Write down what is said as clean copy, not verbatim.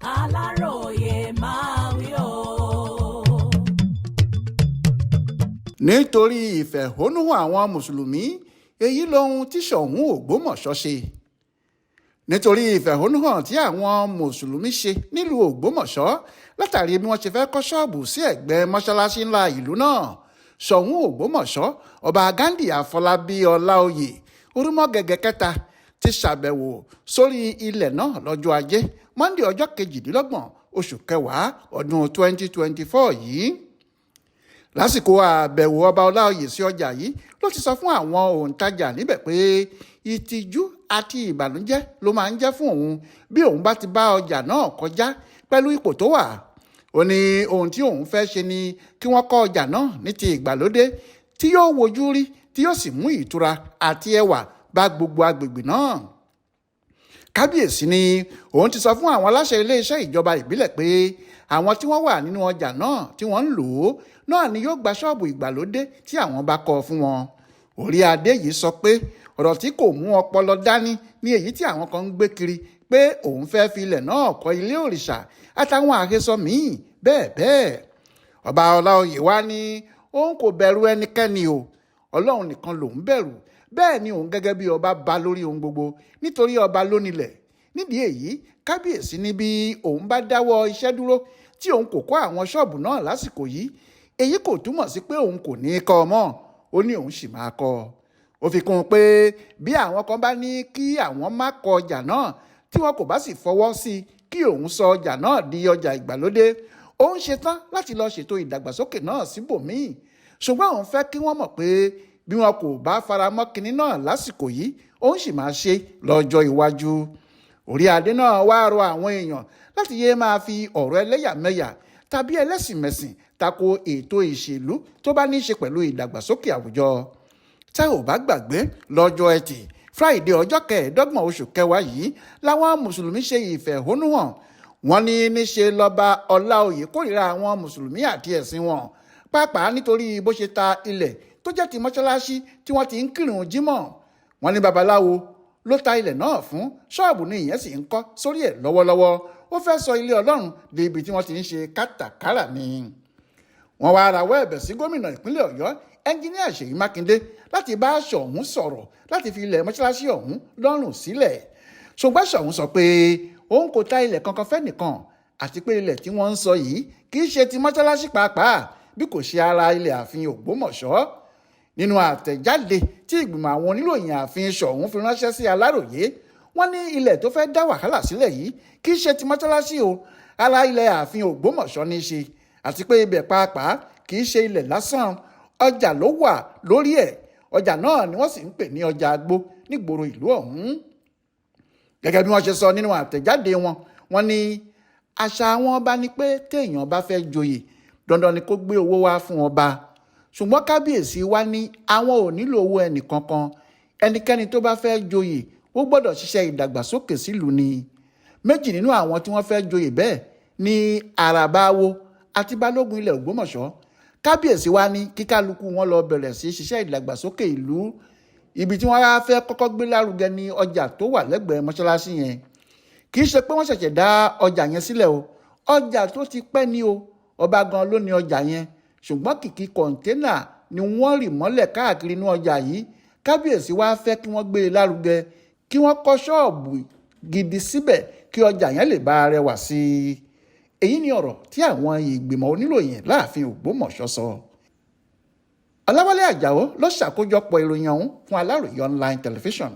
Alaroye máa wí o. Nítorí ìfẹ̀hónúhàn àwọn mùsùlùmí èyí lohun tí Ṣọun Ògbómọ̀ṣọ́ ṣe. Nítorí ìfẹ̀hónúhàn tí àwọn mùsùlùmí ṣe nílùú Ògbómọ̀ṣọ́ látàrí bí wọ́n ṣe fẹ́ kọ́ ṣọ́ọ̀bù sí ẹ̀gbẹ́ mọ́ṣáláṣí ńlá ìlú náà, Ṣọun Ògbómọ̀ṣọ́ ọba Ghandi Afọlábí Ọláoyè Orúmọgẹ̀gẹ̀ kẹta ti ṣàbẹ̀wò sórí ilẹ̀ náà lọ́jọ́ ajé Monday ọjọ́ 28 oṣù kẹwàá ọdún 2024 yìí. Lásìkò àbẹ̀wò ọba Ọláoyè sí ọjà yìí ló ti sọ fún àwọn òǹtajà níbẹ̀ pé ìtìjú àti ìbànújẹ́ ló máa ń jẹ́ fún òun bí òun bá ti bá ọjà náà kọjá pẹ̀lú ipò tó wà. Ó ní ohun tí òun fẹ́ ṣe ni kí wọ́n kọ́ ọjà náà ní ti ìgbàlódé tí yóò wojú rí tí yóò sì mú ìtura àti ẹwà bá gbogbo agbègbè náà. Kábíyèsí ni òun ti sọ fún àwọn aláṣẹ iléeṣẹ́ ìjọba ìbílẹ̀ pé àwọn tí wọ́n wà nínú ọjà náà tí wọ́n ń lò ó náà ni yóò gba ṣọ́ọ̀bù ìgbàlódé tí àwọn bá kọ́ fún wọn. Orí adé yìí sọ pé ọ̀rọ̀ tí kò mú ọpọlọ dání ni èyí tí àwọn kan ń gbé kiri pé òun fẹ́ fi ilẹ̀ náà kọ́ ilé òrìṣà àtàwọn àhesọ míì bẹ́ẹ̀ bẹ́ẹ̀. Ọba Ọláoyè wá ní òun kò bẹ̀rù ẹnikẹ́ni o, Ọlọ́run nìkan lòun bẹ̀rù, bẹ́ẹ̀ ni òun gẹ́gẹ́ bí ọba bá lórí ohun gbogbo nítorí ọba ló nílẹ̀. Nídìí èyí kábíyèsí ní bí òun bá dáwọ́ iṣẹ́ dúró tí òun kò kọ́ àwọn ṣọ́ọ̀bù náà lásìkò yìí, èyí kò túmọ̀ sí pé òun kò ní í kọ́ ọ mọ́, ó ní òun sì máa kọ́ ọ. Ó fi kún un pé bí àwọn kan bá ní kí àwọn má kọ́ ọjà náà tí wọn kò bá sì fọwọ́ sí kí òun sọ ọjà náà di ọjà ìgbàlódé, òun ṣetán láti lọ ṣètò ìdàgbàsókè náà síbòmíì. Ṣùgbọ́n òun fẹ́ kí wọ́n mọ̀ pé bí wọn kò bá faramọ́ kinní náà lásìkò yìí, òun sì máa ṣe lọ́jọ́ iwájú. Orí adé náà wá rọ àwọn èèyàn láti yéé máa fi ọ̀rọ̀ ẹlẹ́yàmẹ̀yà tàbí ẹlẹ́sìnmẹ̀sìn tako ètò ìṣèlú tó bá ní í ṣe pẹ̀lú ìdàgbàsókè àwùjọ. Tá ò bá gbàgbé lọ́jọ́ Ẹtì Friday ọjọ́ 25 oṣù kẹwàá yìí làwọn mùsùlùmí ṣe ìfẹ̀hónúhàn. Wọ́n ní níṣe lọ́ba Ọláoyè kórìíra àwọn mùsùlùmí àti ẹ̀sìn wọn, pàápàá nítorí bó ṣe ta ilẹ̀ tó jẹ́ ti mọ́ṣáláṣí tí wọ́n ti ń kírun jímọ̀. Wọ́n ní babaláwo ló ta ilẹ̀ náà fún, ṣọ́ọ̀bù ni ìyẹn sì ń kọ́ sórí ẹ̀ lọ́wọ́lọ́wọ́. Ó fẹ́ sọ ilé Ọlọ́run di ibi tí wọ́n ti ń ṣe kátàkárà ni. Wọ́n wá rawọ́ ẹ̀bẹ̀ sí gómìnà ìpínlẹ̀ Ọ̀yọ́ ẹnjíníà Ṣèyí Mákindé láti bá Ṣọ̀ún sọ̀rọ̀ láti fi ilẹ̀ mọ́ṣáláṣí ọ̀hún lọ́rùn sílẹ̀. Ṣùgbọ́n Ṣọ̀ún sọ pé òun kò ta ilẹ̀ kankan fẹ́nìkan àti pé ilẹ̀ tí wọ́n ń sọ yìí kì í ṣe ti mọ́ṣáláṣí pàápàá bí kò ṣe ara ilẹ̀ ààfin Ògbómọ̀ṣọ́. Nínú àtẹ̀jáde tí ìgbìmọ̀ àwọn oníròyìn ààfin Ṣọ̀ún fi ránṣẹ́ sí Alaroye, wọ́n ní ilẹ̀ tó fẹ́ dá wàhálà sílẹ̀ yìí kì í ṣe ti mọ́ṣáláṣí o, ara ilẹ̀ ààfin Ògbómọ̀ṣọ́ ní í ṣe, àti pé ibẹ̀ pàápàá kì í ṣe ilẹ̀ lásán, ọjà ló wà lórí ẹ̀. Ọjà náà ni wọ́n sì ń pè ní ọjà Agbó nígboro ìlú ọ̀hún. Gẹ́gẹ́ bí wọ́n ṣe sọ nínú àtẹ̀jáde wọn, wọ́n ní àṣà àwọn ọba ni pé téèyàn bá fẹ́ joyè dandan ni kó gbé owó wá fún ọba. Ṣùgbọ́n kábíyèsí wa ní àwọn ò nílò owó ẹnìkankan, ẹnikẹ́ni tó bá fẹ́ joyè ó gbọ́dọ̀ ṣiṣẹ́ ìdàgbàsókè sílùú ni. Méjì nínú àwọn tí wọ́n fẹ́ joyè bẹ́ẹ̀ ni Àràbáwo àti Balógun ilẹ̀ Ògbómọ̀ṣọ́. Kábíyèsí wa ní kíkálukú wọn lọ bẹ̀rẹ̀ sí ṣiṣẹ́ ìdàgbàsókè ìlú. Ibi tí wọ́n á fẹ́ kọ́kọ́ gbé lárugẹ ní ọjà tó wà lẹ́gbẹ̀ẹ́ mọ́ṣáláṣí yẹn. Kì í ṣe pé wọ́n ṣẹ̀ṣẹ̀ dá ọjà yẹn sílẹ̀ o, ọjà tó ti pẹ́ ni o, ọba gan ló ní ọjà yẹn. Ṣùgbọ́n kìkì kọ̀ǹténà ni wọ́n rì mọ́lẹ̀ káàkiri inú ọjà yìí. Kábíyèsí wa fẹ́ kí wọ́n gbé e lárugẹ, kí wọ́n kọ́ ṣọ́ọ̀bù gidi síbẹ̀ kí ọjà yẹn lè bá rẹwà sí i. Èyí ni ọ̀rọ̀ tí àwọn ìgbìmọ̀ oníròyìn láàfin Ògbómọ̀ṣọ́ sọ. Ọláwálé Àjàó ló ṣàkójọpọ̀ ìròyìn ọ̀hún fún Alaroye online television.